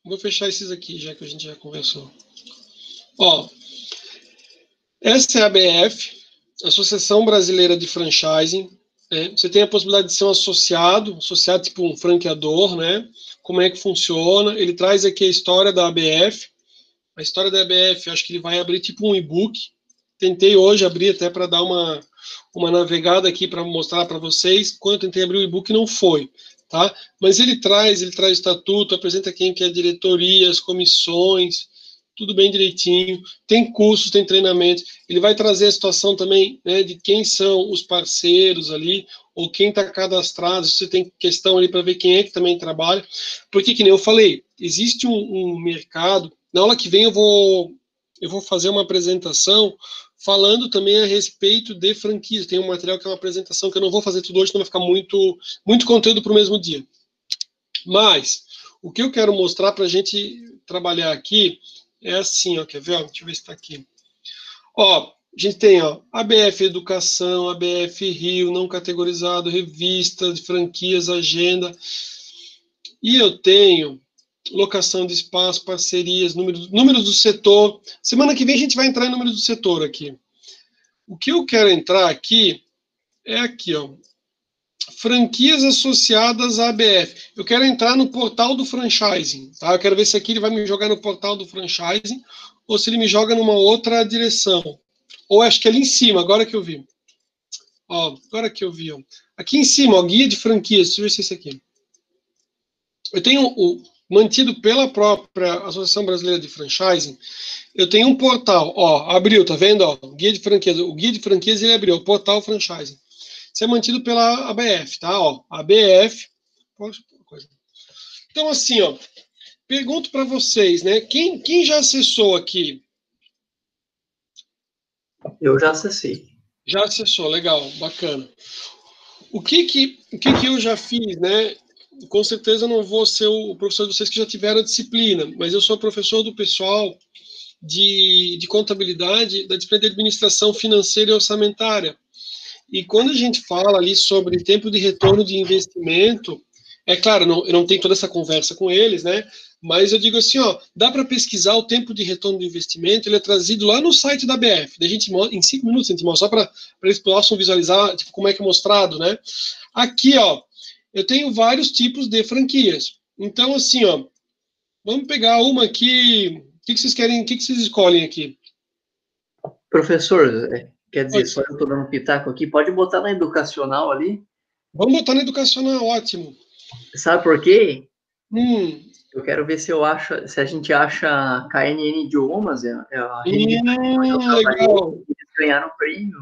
Vou fechar esses aqui, já que a gente já conversou. Essa é a ABF, Associação Brasileira de Franchising. Você tem a possibilidade de ser um associado tipo um franqueador, né? Como é que funciona? Ele traz aqui a história da ABF. A história da ABF, acho que ele vai abrir tipo um e-book. Tentei hoje abrir até para dar uma navegada aqui para mostrar para vocês. Quando eu tentei abrir o e-book, não foi, tá? Mas ele traz estatuto, apresenta quem que é a diretoria, as comissões, tudo bem direitinho, tem cursos, tem treinamentos, ele vai trazer a situação também, né, de quem são os parceiros ali, ou quem está cadastrado, se você tem questão ali para ver quem é que também trabalha, porque que nem eu falei, existe um mercado, na aula que vem eu vou fazer uma apresentação falando também a respeito de franquias, tem um material que é uma apresentação que eu não vou fazer tudo hoje, não vai ficar muito conteúdo para o mesmo dia, mas o que eu quero mostrar para a gente trabalhar aqui é assim, quer ver? Deixa eu ver se está aqui. A gente tem, ABF Educação, ABF Rio, não categorizado, revista de franquias, agenda. E eu tenho locação de espaço, parcerias, números do setor. Semana que vem a gente vai entrar em números do setor aqui. O que eu quero entrar aqui é aqui, franquias associadas à ABF. Eu quero entrar no portal do franchising, tá? Eu quero ver se aqui ele vai me jogar no portal do franchising ou se ele me joga numa outra direção. Ou acho que ali em cima, agora que eu vi. Agora que eu vi, Aqui em cima, guia de franquias. Deixa eu ver se é esse aqui. Eu tenho mantido pela própria Associação Brasileira de Franchising, eu tenho um portal, abriu, tá vendo? Guia de franquias. O guia de franquias ele abriu, o portal franchising. Isso é mantido pela ABF, tá? ABF. Então, assim, pergunto para vocês, né? Quem já acessou aqui? Eu já acessei. Já acessou, legal, bacana. O que eu já fiz, né? Com certeza não vou ser o professor de vocês que já tiveram a disciplina, mas eu sou professor do pessoal de contabilidade da disciplina de administração financeira e orçamentária. E quando a gente fala ali sobre tempo de retorno de investimento, é claro, eu não tenho toda essa conversa com eles, né? Mas eu digo assim, ó, dá para pesquisar o tempo de retorno de investimento, ele é trazido lá no site da BF. Daí a gente, em 5 minutos, a gente mostra, só para eles possam visualizar tipo, como é que é mostrado, né? Aqui, ó, eu tenho vários tipos de franquias. Então, assim, ó, vamos pegar uma aqui. O que vocês querem, o que vocês escolhem aqui? Professor, quer dizer, só eu estou dando um pitaco aqui, pode botar na educacional ali? Vamos botar na educacional, ótimo. Sabe por quê? Eu quero ver se a gente acha KNN Idiomas, a rede de legal. eles ganharam prêmio.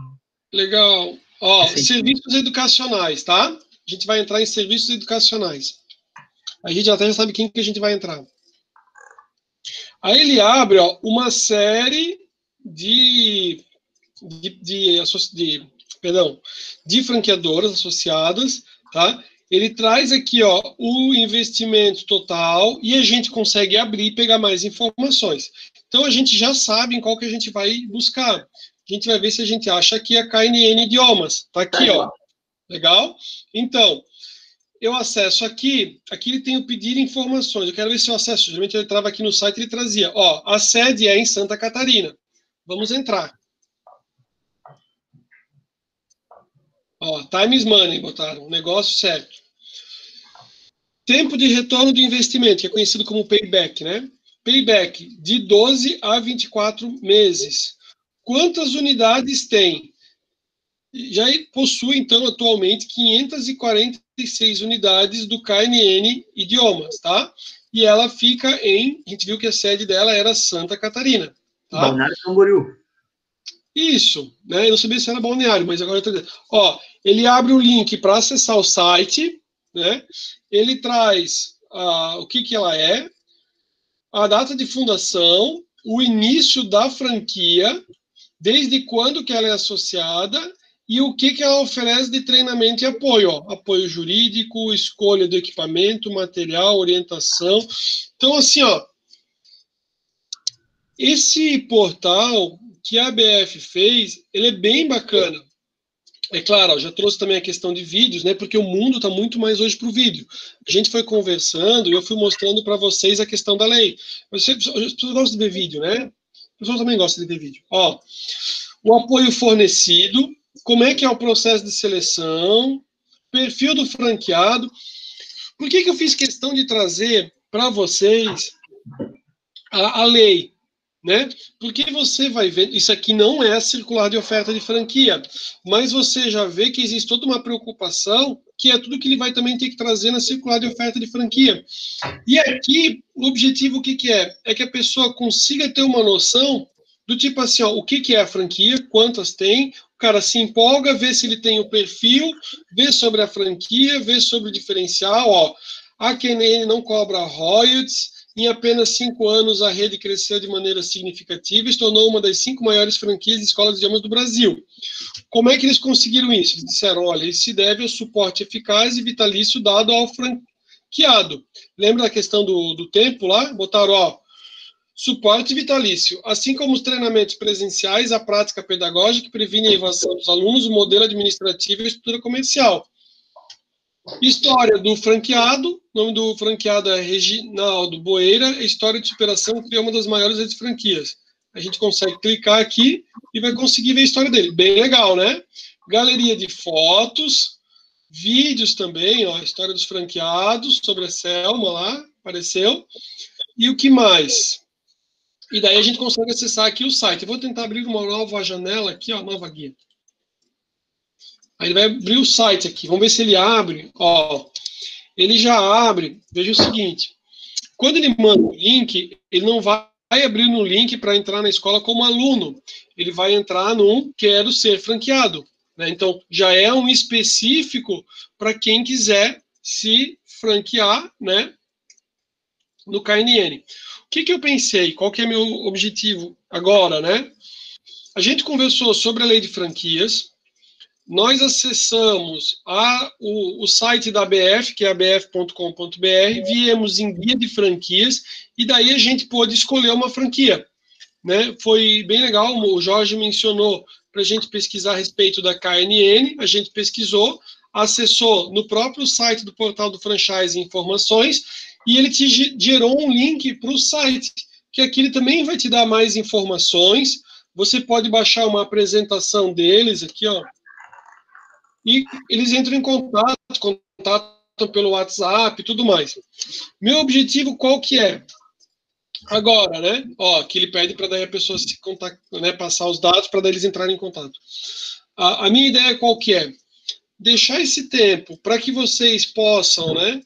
Legal. Ó, serviços educacionais, tá? A gente vai entrar em serviços educacionais. A gente até já sabe quem que a gente vai entrar. Aí ele abre, ó, uma série de franqueadoras associadas, tá? Ele traz aqui, ó, o investimento total e a gente consegue abrir e pegar mais informações. Então, a gente já sabe em qual que a gente vai buscar. A gente vai ver se a gente acha aqui a KNN Idiomas. Tá aqui, ó. Legal? Então, eu acesso aqui ele tem o pedir informações. Eu quero ver se eu acesso. Geralmente eu entrava aqui no site e ele trazia, ó, a sede é em Santa Catarina. Vamos entrar. Ó, time is money, botaram, negócio certo. Tempo de retorno do investimento, que é conhecido como payback, né? Payback, de 12 a 24 meses. Quantas unidades tem? Já possui, então, atualmente, 546 unidades do KNN Idiomas, tá? E ela fica a gente viu que a sede dela era Santa Catarina. Tá? Balneário Camboriú. Isso, né? Eu não sabia se era balneário, mas agora eu tô dizendo. Ó, ele abre o link para acessar o site, né? Ele traz o que ela é, a data de fundação, o início da franquia, desde quando que ela é associada e o que ela oferece de treinamento e apoio. Ó, apoio jurídico, escolha do equipamento, material, orientação. Então, assim, ó, esse portal que a ABF fez, ele é bem bacana. É claro, ó, já trouxe também a questão de vídeos, né? Porque o mundo está muito mais hoje para o vídeo. A gente foi conversando e eu fui mostrando para vocês a questão da lei. As pessoas gostam de ver vídeo, né? As pessoas também gostam de ver vídeo. Ó, o apoio fornecido, como é que é o processo de seleção, perfil do franqueado. Por que eu fiz questão de trazer para vocês a lei? Né? Porque você vai ver, isso aqui não é a circular de oferta de franquia, mas você já vê que existe toda uma preocupação, que é tudo que ele vai também ter que trazer na circular de oferta de franquia. E aqui, o objetivo o que é? É que a pessoa consiga ter uma noção do tipo assim, ó, o que é a franquia, quantas tem, o cara se empolga, vê se ele tem o perfil, vê sobre a franquia, vê sobre o diferencial, ó, a KNN não cobra royalties. Em apenas 5 anos, a rede cresceu de maneira significativa e se tornou uma das 5 maiores franquias de escolas de idiomas do Brasil. Como é que eles conseguiram isso? Eles disseram, olha, isso se deve ao suporte eficaz e vitalício dado ao franqueado. Lembra da questão do tempo lá? Botaram, ó, suporte vitalício. Assim como os treinamentos presenciais, a prática pedagógica que previne a evasão dos alunos, o modelo administrativo e a estrutura comercial. História do franqueado, o nome do franqueado é Reginaldo Boeira, história de superação, que é uma das maiores redes de franquias. A gente consegue clicar aqui e vai conseguir ver a história dele. Bem legal, né? Galeria de fotos, vídeos também, ó, a história dos franqueados, sobre a Selma lá, apareceu. E o que mais? E daí a gente consegue acessar aqui o site. Eu vou tentar abrir uma nova janela aqui, ó, nova guia. Aí ele vai abrir o site aqui. Vamos ver se ele abre. Ó, ele já abre. Veja o seguinte. Quando ele manda o link, ele não vai abrir no link para entrar na escola como aluno. Ele vai entrar no quero ser franqueado. Né? Então, já é um específico para quem quiser se franquear, né, no KNN. O que eu pensei? Qual que é meu objetivo agora, né? A gente conversou sobre a lei de franquias. Nós acessamos o site da ABF, que é abf.com.br, viemos em guia de franquias, e daí a gente pôde escolher uma franquia. né? Foi bem legal, o Jorge mencionou para a gente pesquisar a respeito da KNN, a gente pesquisou, acessou no próprio site do portal do franchise informações, e ele te gerou um link para o site, que aqui ele também vai te dar mais informações. Você pode baixar uma apresentação deles aqui, ó, e eles entram em contato pelo WhatsApp e tudo mais. Meu objetivo qual que é? Agora, né? Ó, que ele pede para daí a pessoa se contactar, né, passar os dados para daí eles entrarem em contato. A minha ideia qual que é? Deixar esse tempo para que vocês possam, né,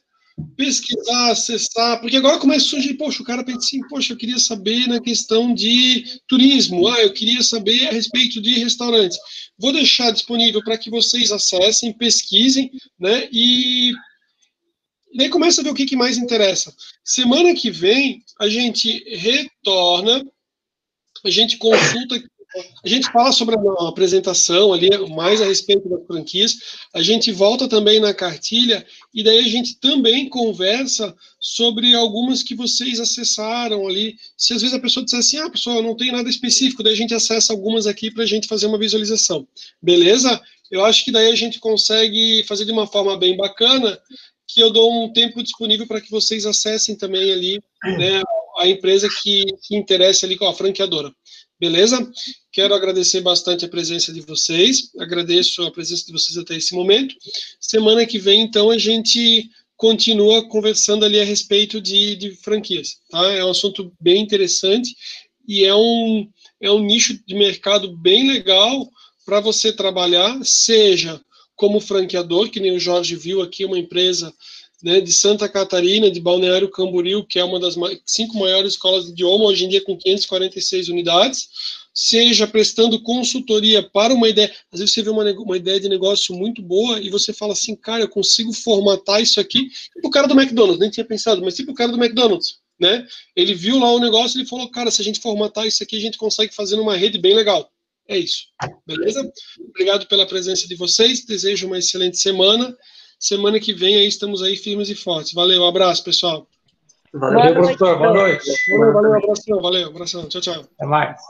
pesquisar, acessar, porque agora começa a surgir, poxa, o cara pensa assim, poxa, eu queria saber na questão de turismo, eu queria saber a respeito de restaurantes. Vou deixar disponível para que vocês acessem, pesquisem, né, e daí começa a ver o que mais interessa. Semana que vem, a gente retorna, a gente consulta, a gente fala sobre a apresentação ali, mais a respeito das franquias, a gente volta também na cartilha, e daí a gente também conversa sobre algumas que vocês acessaram ali. Se às vezes a pessoa disser assim, pessoal, não tem nada específico, daí a gente acessa algumas aqui para a gente fazer uma visualização. Beleza? Eu acho que daí a gente consegue fazer de uma forma bem bacana, que eu dou um tempo disponível para que vocês acessem também ali, né, a empresa que interessa ali com a franqueadora. Beleza? Quero agradecer bastante a presença de vocês, agradeço a presença de vocês até esse momento. Semana que vem, então, a gente continua conversando ali a respeito de franquias, tá? É um assunto bem interessante e é um nicho de mercado bem legal para você trabalhar, seja como franqueador, que nem o Jorge viu aqui, uma empresa, né, de Santa Catarina, de Balneário Camboriú, que é uma das 5 maiores escolas de idioma, hoje em dia com 546 unidades, seja prestando consultoria para uma ideia, às vezes você vê uma ideia de negócio muito boa e você fala assim, cara, eu consigo formatar isso aqui, tipo o cara do McDonald's, nem tinha pensado, mas tipo o cara do McDonald's, né, ele viu lá o negócio e ele falou, cara, se a gente formatar isso aqui, a gente consegue fazer numa rede bem legal. É isso, beleza? Obrigado pela presença de vocês, desejo uma excelente semana. Semana que vem aí estamos aí firmes e fortes. Valeu, abraço, pessoal. Valeu, professor. Boa noite. Valeu, abração. Valeu, abração. Tchau, tchau. Até mais.